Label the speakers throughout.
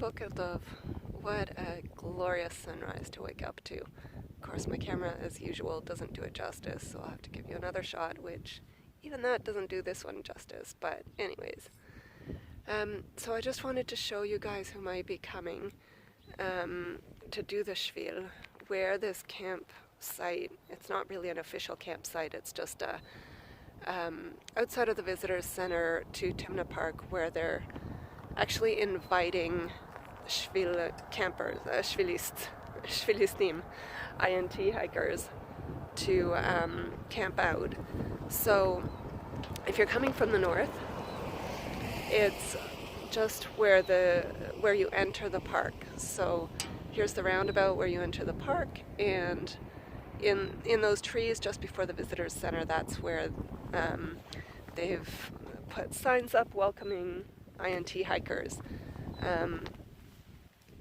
Speaker 1: Boker Tov. What a glorious sunrise to wake up to. Of course, my camera, as usual, doesn't do it justice, so I'll have to give you another shot, which even that doesn't do this one justice. But anyways, so I just wanted to show you guys who might be coming to do the Shvil, where this campsite, it's not really an official campsite, it's just a outside of the visitors center to Timna Park, where they're actually inviting Shvil campers, Shvilistim, INT hikers, to camp out. So if you're coming from the north, it's just where you enter the park. So here's the roundabout where you enter the park, and in those trees just before the visitors center, that's where they've put signs up welcoming INT hikers.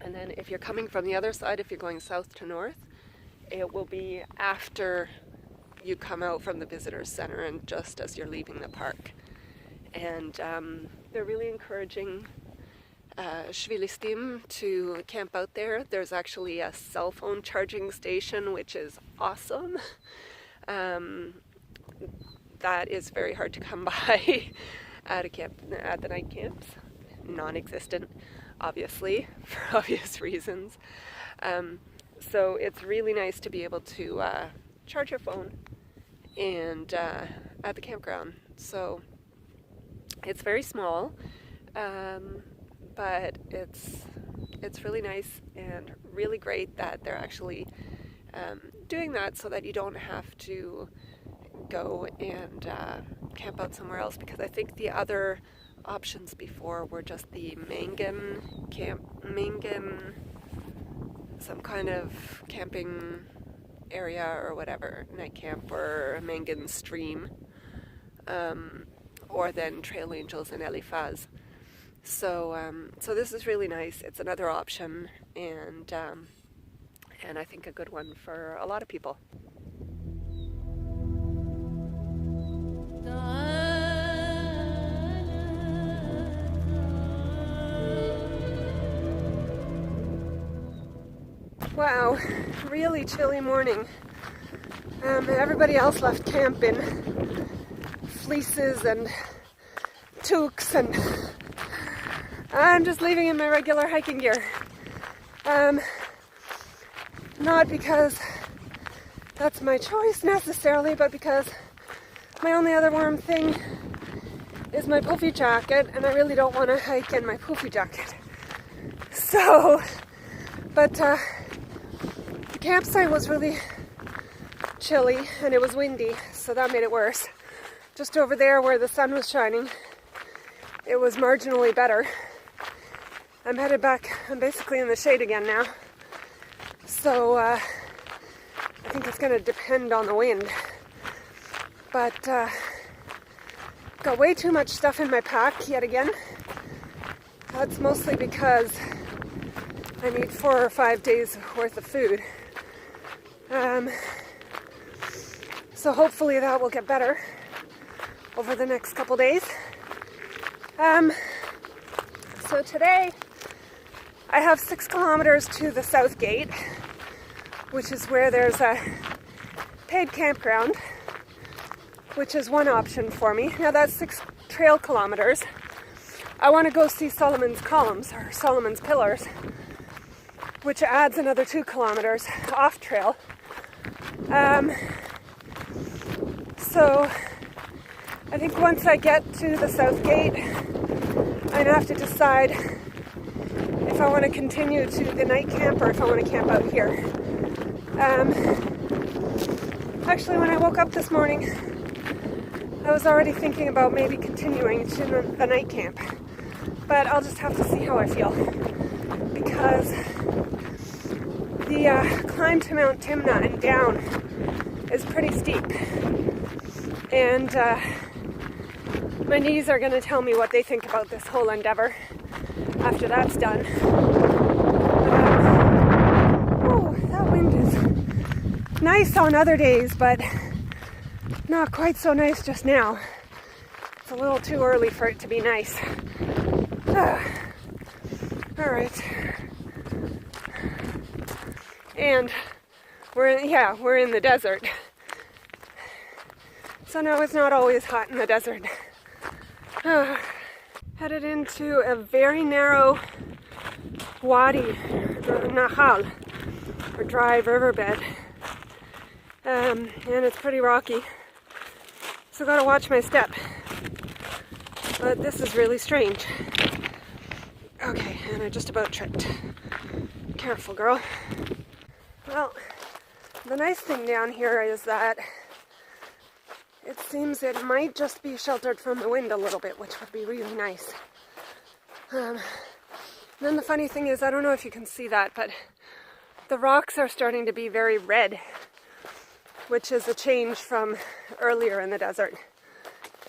Speaker 1: And then if you're coming from the other side, if you're going south to north, it will be after you come out from the visitors center and just as you're leaving the park. And they're really encouraging Shvilistim to camp out there. There's actually a cell phone charging station, which is awesome. That is very hard to come by at the night camps. Non-existent, obviously, for obvious reasons. So it's really nice to be able to charge your phone and at the campground. So it's very small, but it's really nice and really great that they're actually doing that, so that you don't have to go and camp out somewhere else, because I think the other options before were just the Mangan, some kind of camping area or whatever, night camp, or a Mangan stream, or then Trail Angels and Eliphaz. So this is really nice. It's another option, and I think a good one for a lot of people. Wow, really chilly morning. Everybody else left camp in fleeces and toques, and I'm just leaving in my regular hiking gear. Not because that's my choice necessarily, but because my only other warm thing is my puffy jacket, and I really don't want to hike in my puffy jacket. So, but the campsite was really chilly and it was windy, so that made it worse. Just over there where the sun was shining, it was marginally better. I'm headed back, I'm basically in the shade again now. So I think it's going to depend on the wind. But got way too much stuff in my pack yet again. That's mostly because I need 4 or 5 days worth of food. So hopefully that will get better over the next couple days. So today I have 6 kilometers to the south gate, which is where there's a paid campground, which is one option for me. Now that's 6 trail kilometers. I want to go see Solomon's Columns, or Solomon's Pillars, which adds another 2 kilometers off trail. So I think once I get to the south gate, I'd have to decide if I want to continue to the night camp or if I want to camp out here. Actually, when I woke up this morning, I was already thinking about maybe continuing to the night camp, but I'll just have to see how I feel, because the climb to Mount Timna and down is pretty steep, and my knees are going to tell me what they think about this whole endeavor after that's done. Oh, that wind is nice on other days, but not quite so nice just now. It's a little too early for it to be nice. All right. And we're in the desert. So no, it's not always hot in the desert. Headed into a very narrow wadi, Nahal, or dry riverbed. And it's pretty rocky. So gotta watch my step. But this is really strange. Okay, and I just about tripped. Careful, girl. Well, the nice thing down here is that it seems it might just be sheltered from the wind a little bit, which would be really nice. Then the funny thing is, I don't know if you can see that, but the rocks are starting to be very red, which is a change from earlier in the desert.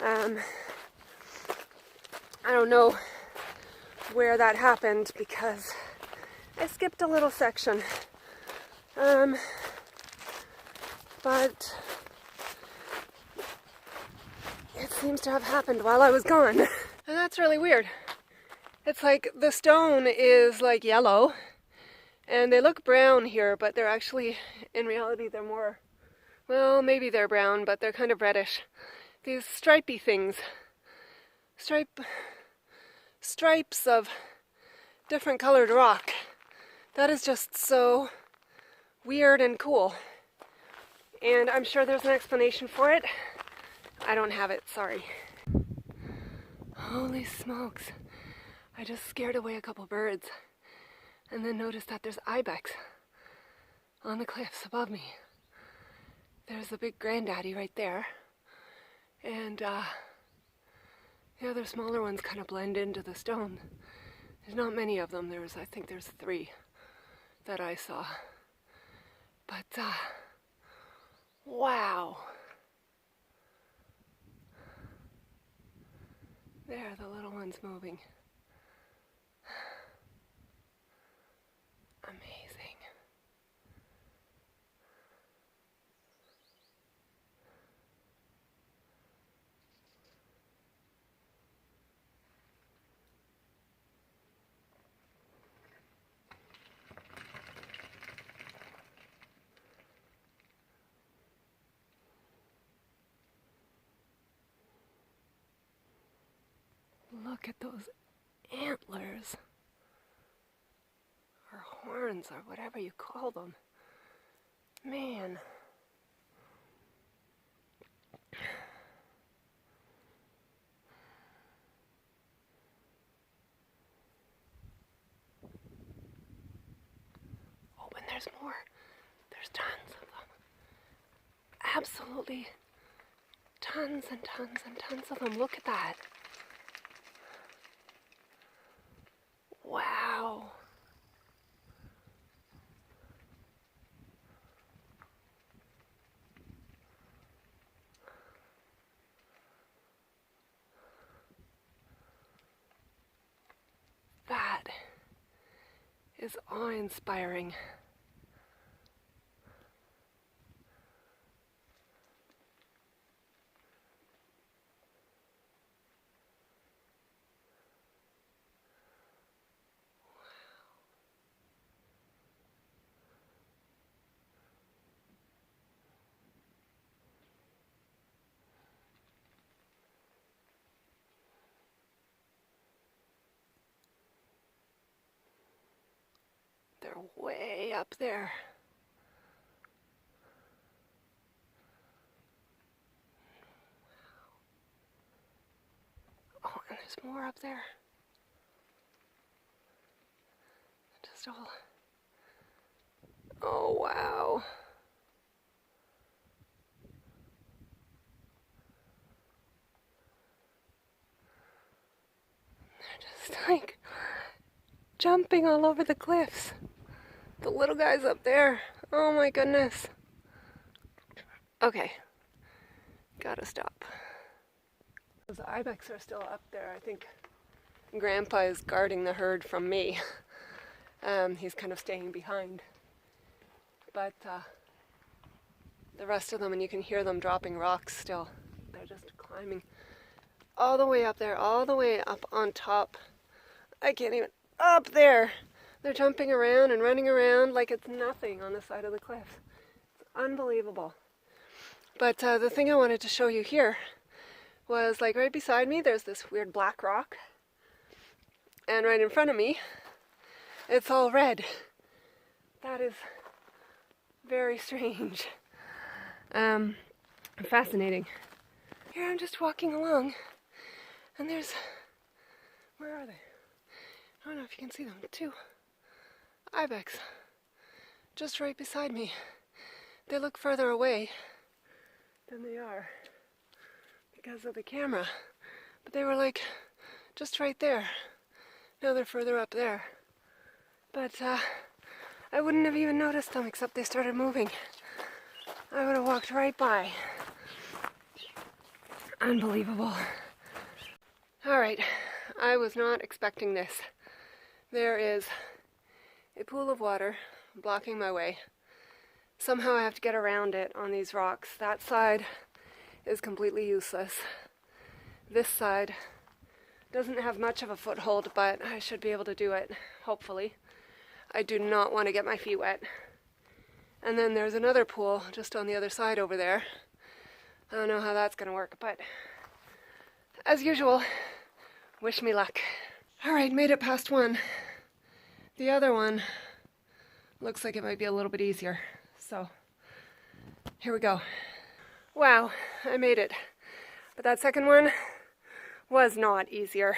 Speaker 1: I don't know where that happened because I skipped a little section. But it seems to have happened while I was gone. And that's really weird. It's like the stone is like yellow and they look brown here, but they're actually, in reality, they're more, well, maybe they're brown, but they're kind of reddish. These stripy things, stripes of different colored rock. That is just so weird and cool. And I'm sure there's an explanation for it. I don't have it, sorry. Holy smokes. I just scared away a couple birds and then noticed that there's ibex on the cliffs above me. There's the big granddaddy right there. And the other smaller ones kind of blend into the stone. There's not many of them. I think there's 3 that I saw. But wow. There, the little one's moving. Amazing. Look at those antlers, or horns, or whatever you call them. Man. Oh, and there's more. There's tons of them. Absolutely tons and tons and tons of them. Look at that. Wow. That is awe-inspiring. They're way up there. Oh, and there's more up there. Just all... Oh, wow. They're just like jumping all over the cliffs. The little guy's up there. Oh my goodness. Okay. Gotta stop. Those ibex are still up there. I think Grandpa is guarding the herd from me. He's kind of staying behind. But the rest of them, and you can hear them dropping rocks still. They're just climbing all the way up there, all the way up on top. I can't even, up there. They're jumping around and running around like it's nothing on the side of the cliff. It's unbelievable. But the thing I wanted to show you here was like right beside me, there's this weird black rock. And right in front of me, it's all red. That is very strange. Fascinating. Here I'm just walking along, and there's, where are they? I don't know if you can see them, 2 ibex, just right beside me. They look further away than they are because of the camera, but they were like just right there. Now they're further up there. But I wouldn't have even noticed them except they started moving. I would have walked right by. Unbelievable. Alright, I was not expecting this. There is a pool of water blocking my way. Somehow I have to get around it on these rocks. That side is completely useless. This side doesn't have much of a foothold, but I should be able to do it, hopefully. I do not want to get my feet wet. And then there's another pool just on the other side over there. I don't know how that's going to work, but as usual, wish me luck. Alright, made it past one. The other one looks like it might be a little bit easier. So, here we go. Wow, I made it. But that second one was not easier.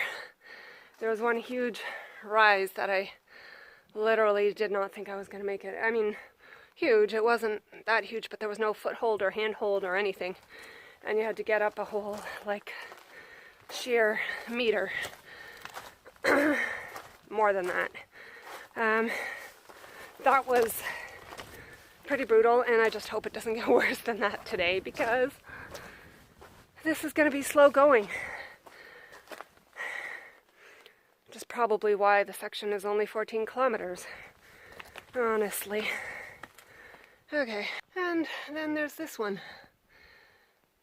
Speaker 1: There was one huge rise that I literally did not think I was going to make it. I mean, huge. It wasn't that huge, but there was no foothold or handhold or anything. And you had to get up a whole, like, sheer meter. More than that. That was pretty brutal, and I just hope it doesn't get worse than that today, because this is going to be slow going. Which is probably why the section is only 14 kilometers. Honestly. Okay, and then there's this one.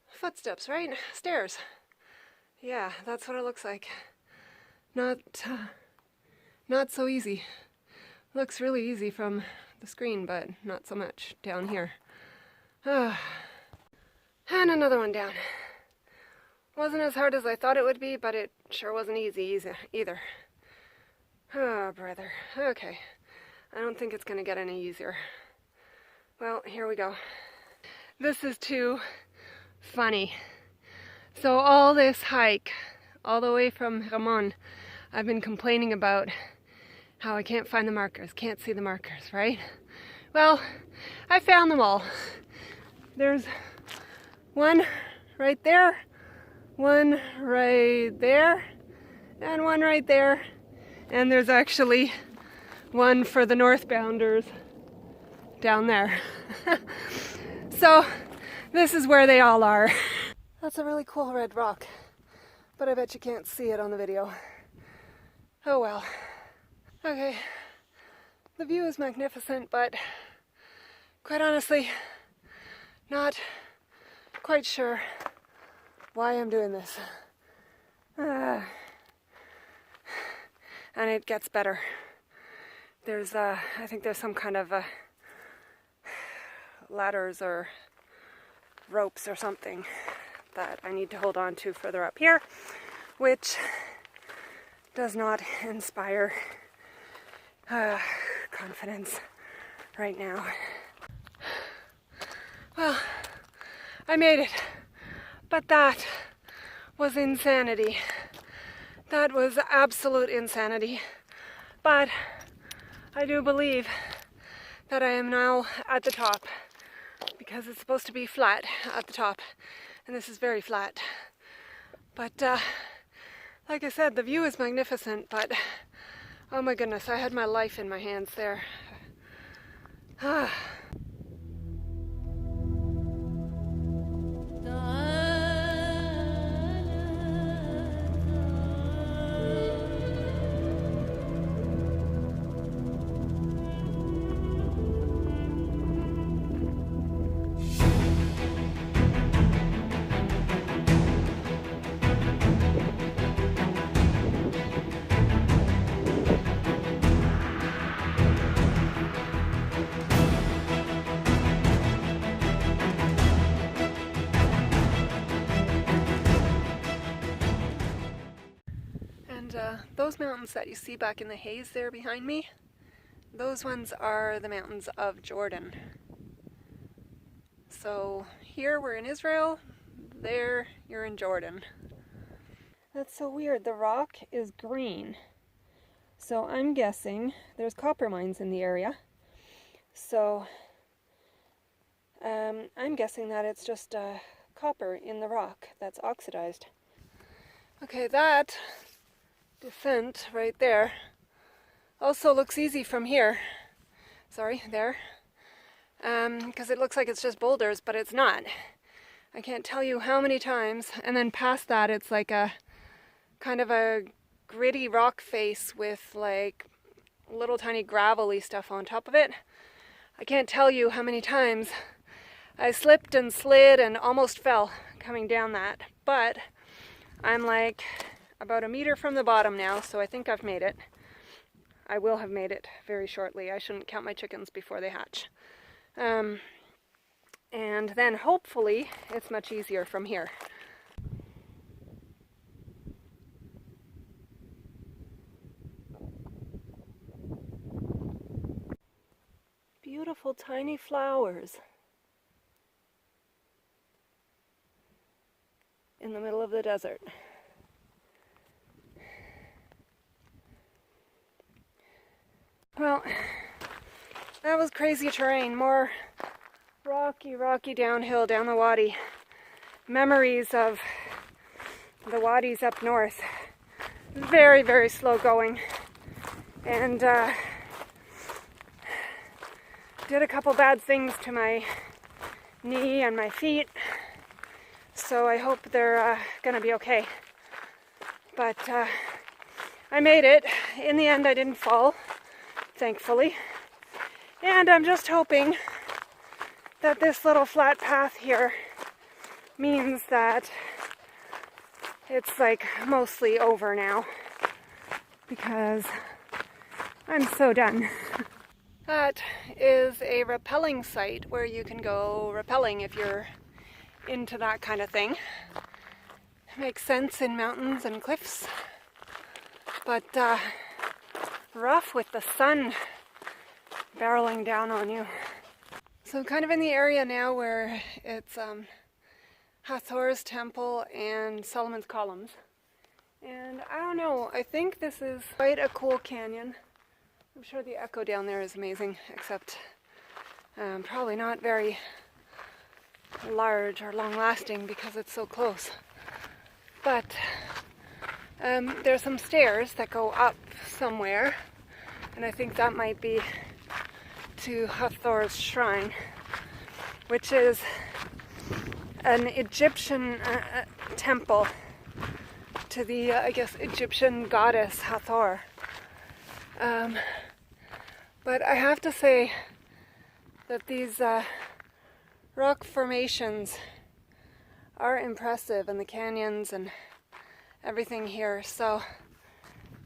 Speaker 1: Footsteps, right? Stairs. Yeah, that's what it looks like. Not so easy. Looks really easy from the screen, but not so much down here. And another one down. Wasn't as hard as I thought it would be, but it sure wasn't easy either. Oh, brother. Okay. I don't think it's going to get any easier. Well, here we go. This is too funny. So all this hike, all the way from Raham, I've been complaining about how I can't find the markers, can't see the markers, right? Well, I found them all. There's one right there, one right there, and one right there. And there's actually one for the northbounders down there. So this is where they all are. That's a really cool red rock, but I bet you can't see it on the video. Oh well. Okay, the view is magnificent, but quite honestly, not quite sure why I'm doing this. And it gets better. There's, I think there's some kind of ladders or ropes or something that I need to hold on to further up here, which does not inspire confidence right now. Well, I made it, but that was insanity. That was absolute insanity. But I do believe that I am now at the top, because it's supposed to be flat at the top, and this is very flat. But like I said, the view is magnificent, but oh my goodness, I had my life in my hands there. those mountains that you see back in the haze there behind me, those ones are the mountains of Jordan. So here we're in Israel, there you're in Jordan. That's so weird, the rock is green. So I'm guessing there's copper mines in the area. So I'm guessing that it's just copper in the rock that's oxidized. Okay, that descent right there also looks easy from here. Sorry, there. Because it looks like it's just boulders, but it's not. I can't tell you how many times. And then past that, it's like a kind of a gritty rock face with like little tiny gravelly stuff on top of it. I can't tell you how many times I slipped and slid and almost fell coming down that. But I'm like about a meter from the bottom now, so I think I've made it. I will have made it very shortly. I shouldn't count my chickens before they hatch. And then hopefully it's much easier from here. Beautiful tiny flowers in the middle of the desert. Well, that was crazy terrain, more rocky downhill down the wadi. Memories of the wadis up north. Very, very slow going. And did a couple bad things to my knee and my feet. So I hope they're gonna be okay. But I made it. In the end, I didn't fall, thankfully. And I'm just hoping that this little flat path here means that it's like mostly over now, because I'm so done. That is a rappelling site where you can go rappelling if you're into that kind of thing. Makes sense in mountains and cliffs, but rough with the sun barreling down on you. So I'm kind of in the area now where it's Hathor's temple and Solomon's columns. And I don't know, I think this is quite a cool canyon. I'm sure the echo down there is amazing, except probably not very large or long-lasting because it's so close. But there's some stairs that go up somewhere, and I think that might be to Hathor's shrine, which is an Egyptian temple to the, I guess, Egyptian goddess Hathor. But I have to say that these rock formations are impressive, and the canyons and everything here. So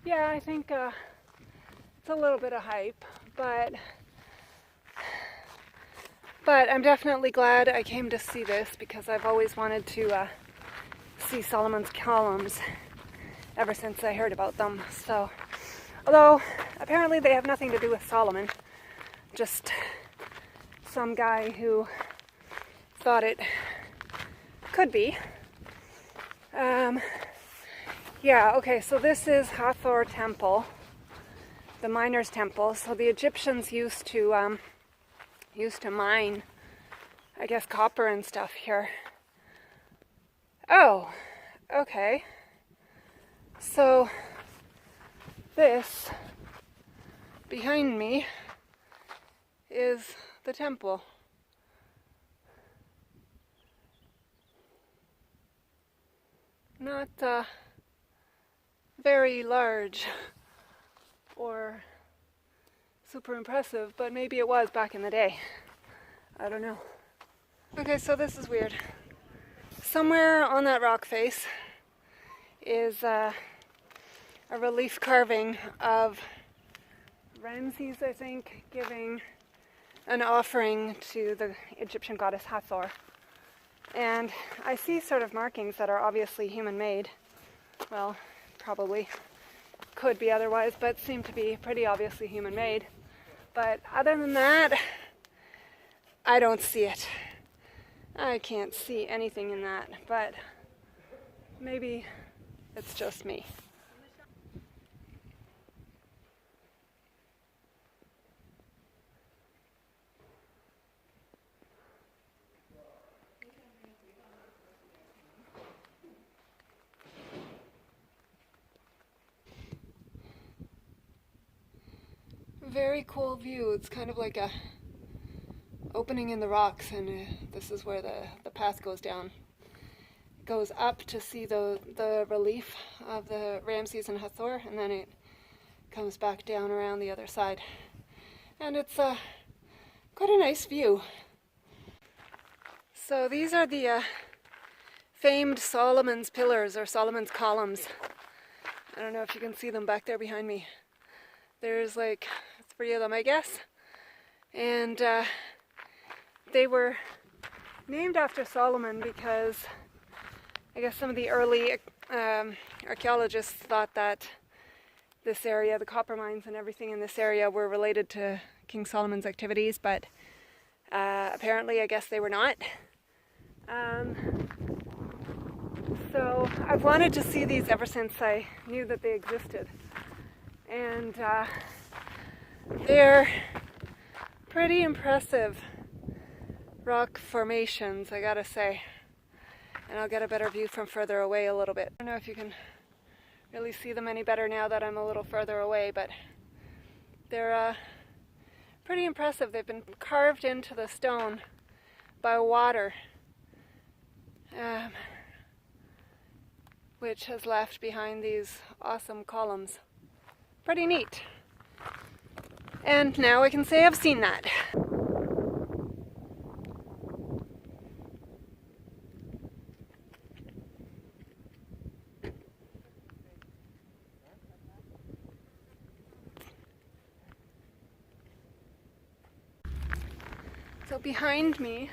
Speaker 1: yeah, I think it's a little bit of hype, but I'm definitely glad I came to see this, because I've always wanted to see Solomon's columns ever since I heard about them. So, although apparently they have nothing to do with Solomon, just some guy who thought it could be. Yeah, okay, so this is Hathor Temple, the miner's temple. So the Egyptians used to mine, I guess, copper and stuff here. Oh, okay. So this behind me is the temple. Not very large or super impressive, but maybe it was back in the day. I don't know. Okay, so this is weird. Somewhere on that rock face is a relief carving of Ramses, I think, giving an offering to the Egyptian goddess Hathor. And I see sort of markings that are obviously human-made. Well, probably. could be otherwise, but seem to be pretty obviously human-made. But other than that, I don't see it. I can't see anything in that, but maybe it's just me. Very cool view. It's kind of like a opening in the rocks, and this is where the path goes down. It goes up to see the relief of the Ramses and Hathor, and then it comes back down around the other side. And it's quite a nice view. So these are the famed Solomon's pillars, or Solomon's columns. I don't know if you can see them back there behind me. There's like 3 of them, I guess. And they were named after Solomon because I guess some of the early archaeologists thought that this area, the copper mines and everything in this area, were related to King Solomon's activities, but apparently I guess they were not. So I've wanted to see these ever since I knew that they existed. And they're pretty impressive rock formations, I gotta say. And I'll get a better view from further away a little bit. I don't know if you can really see them any better now that I'm a little further away, but they're pretty impressive. They've been carved into the stone by water, which has left behind these awesome columns. Pretty neat. And now I can say I've seen that. So behind me,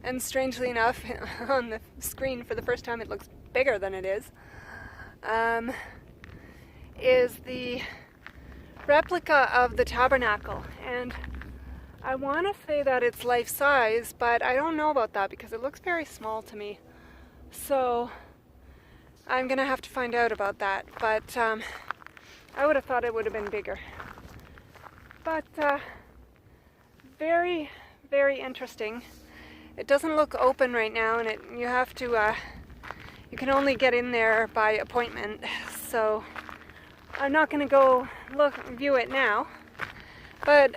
Speaker 1: and strangely enough, on the screen for the first time it looks bigger than it is the replica of the Tabernacle. And I want to say that it's life-size, but I don't know about that because it looks very small to me. So I'm going to have to find out about that. But I would have thought it would have been bigger. But very, very interesting. It doesn't look open right now, and you have to, you can only get in there by appointment. So I'm not going to go view it now, but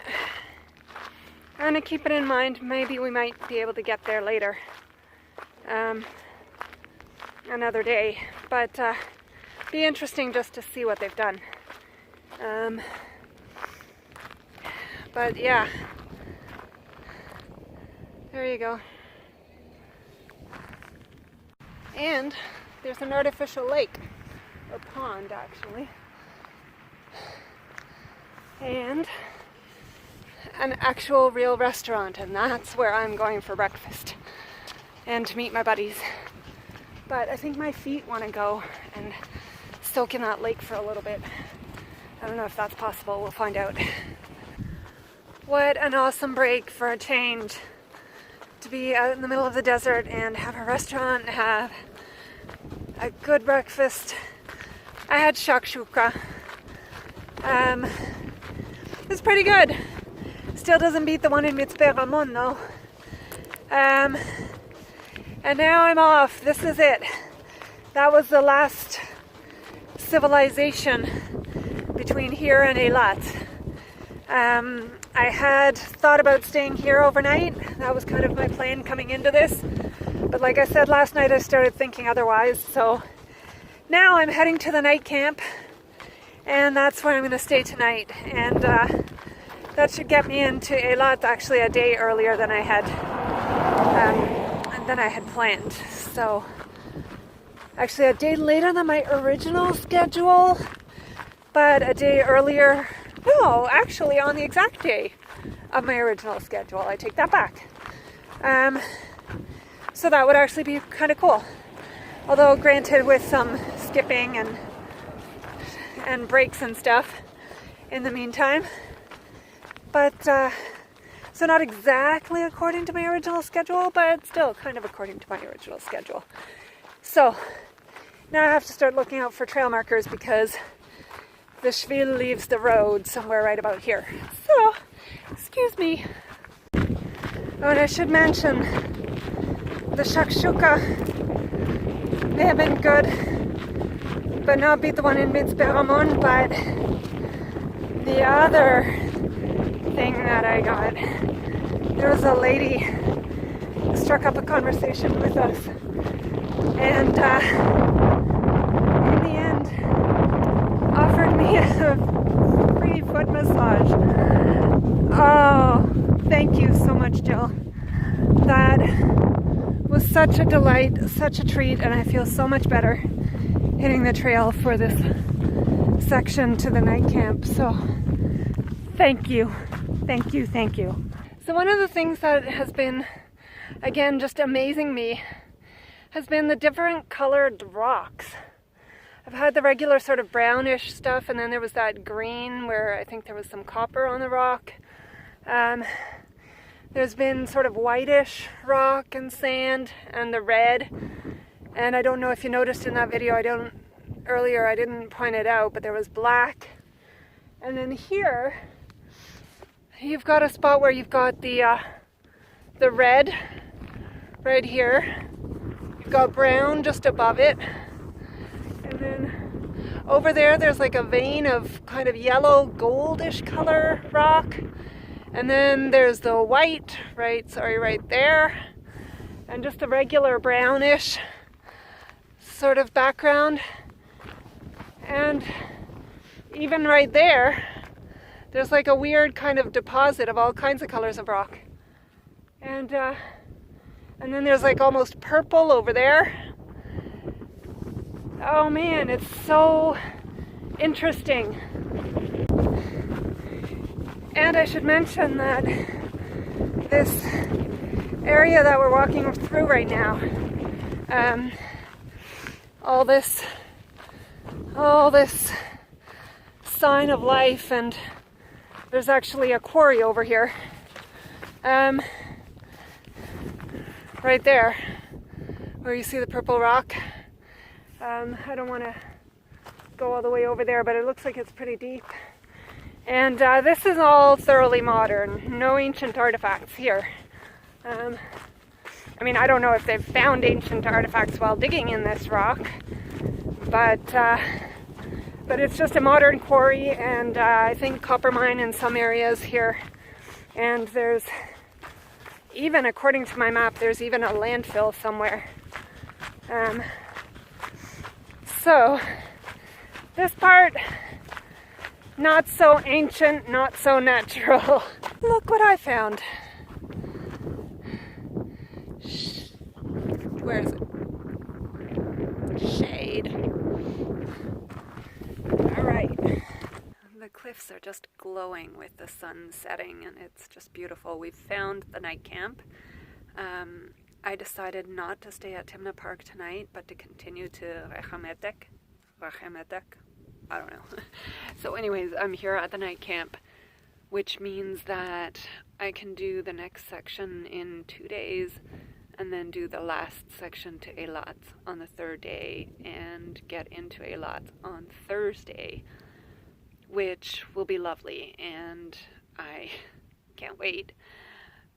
Speaker 1: I'm going to keep it in mind. Maybe we might be able to get there later, another day. But be interesting just to see what they've done. But yeah, there you go. And there's an artificial lake, or pond actually, and an actual real restaurant, and that's where I'm going for breakfast and to meet my buddies. But I think my feet want to go and soak in that lake for a little bit. I don't know if that's possible, we'll find out. What an awesome break for a change, to be out in the middle of the desert and have a restaurant, have a good breakfast. I had shakshuka. It's pretty good. Still doesn't beat the one in Mitzpe Ramon though. And now I'm off. This is it. That was the last civilization between here and Eilat. I had thought about staying here overnight. That was kind of my plan coming into this. But like I said last night, I started thinking otherwise. So now I'm heading to the night camp, and that's where I'm going to stay tonight. And that should get me into Eilat actually a day earlier than I had planned. So actually a day later than my original schedule, but a day earlier. No, actually on the exact day of my original schedule. I take that back. So that would actually be kind of cool. Although granted with some skipping and
Speaker 2: and breaks and stuff in the meantime. But, so not exactly according to my original schedule, but still kind of according to my original schedule. So, now I have to start looking out for trail markers because the Shvil leaves the road somewhere right about here. So, excuse me. Oh, and I should mention, the shakshuka may have been good, but not beat the one in Mitzberamon, but the other thing that I got, there was a lady who struck up a conversation with us, and in the end offered me a free foot massage. Oh, thank you so much, Jill. That was such a delight, such a treat, and I feel so much better hitting the trail for this section to the night camp. So thank you, thank you, thank you. So one of the things that has been, again, just amazing me has been the different colored rocks. I've had the regular sort of brownish stuff, and then there was that green where I think there was some copper on the rock. There's been sort of whitish rock and sand, and the red. And I don't know if you noticed in that video, earlier I didn't point it out, but there was black. And then here, you've got a spot where you've got the red right here. You've got brown just above it. And then over there, there's like a vein of kind of yellow goldish color rock. And then there's the white, right there. And just the regular brownish sort of background. And even right there, there's like a weird kind of deposit of all kinds of colors of rock. And then there's like almost purple over there. Oh man, it's so interesting. And I should mention that this area that we're walking through right now, all this sign of life, and there's actually a quarry over here, right there, where you see the purple rock. I don't want to go all the way over there, but it looks like it's pretty deep. And this is all thoroughly modern, no ancient artifacts here. I mean, I don't know if they've found ancient artifacts while digging in this rock, but it's just a modern quarry, and I think copper mine in some areas here. And there's even, according to my map, there's even a landfill somewhere. So this part, not so ancient, not so natural. Look what I found. Where is it? Shade. All right. The cliffs are just glowing with the sun setting, and it's just beautiful. We've found the night camp. I decided not to stay at Timna Park tonight, but to continue to Raham Etek. I don't know. So anyways, I'm here at the night camp, which means that I can do the next section in 2 days, and then do the last section to Eilat on the third day, and get into Eilat on Thursday, which will be lovely, and I can't wait.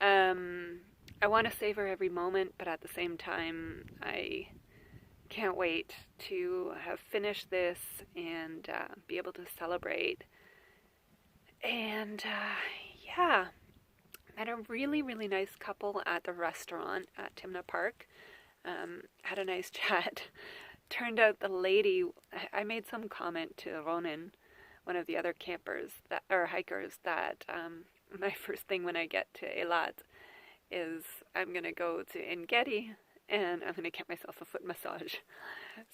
Speaker 2: I want to savor every moment, but at the same time, I can't wait to have finished this and be able to celebrate. And yeah, met a really, really nice couple at the restaurant at Timna Park. Had a nice chat. Turned out the lady, I made some comment to Rockin, one of the other campers or hikers, that my first thing when I get to Eilat is I'm going to go to Engedi and I'm going to get myself a foot massage.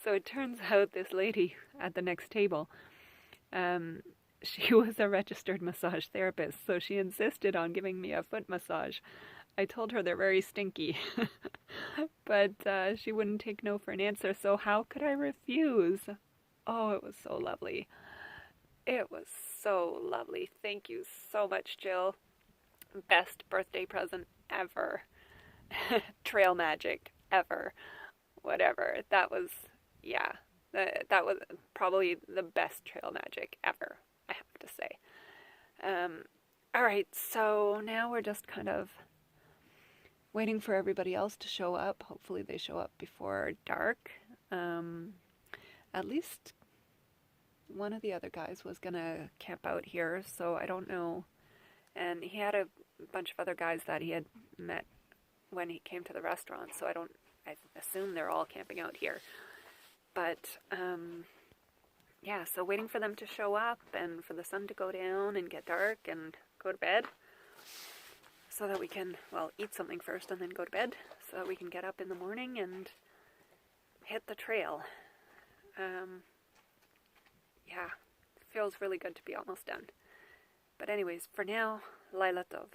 Speaker 2: So it turns out this lady at the next table, she was a registered massage therapist, so she insisted on giving me a foot massage. I told her they're very stinky, but she wouldn't take no for an answer, so how could I refuse? Oh, it was so lovely.
Speaker 1: It was so lovely. Thank you so much, Jill. Best birthday present ever. Trail magic ever. Whatever. That was, yeah, that was probably the best trail magic ever, I have to say. All right, so now we're just kind of waiting for everybody else to show up. Hopefully they show up before dark. At least one of the other guys was gonna camp out here, so I don't know. And he had a bunch of other guys that he had met when he came to the restaurant, so I assume they're all camping out here. But, yeah, so waiting for them to show up and for the sun to go down and get dark and go to bed so that we can, well, eat something first and then go to bed so that we can get up in the morning and hit the trail. Yeah, it feels really good to be almost done. But anyways, for now, Laila Tov.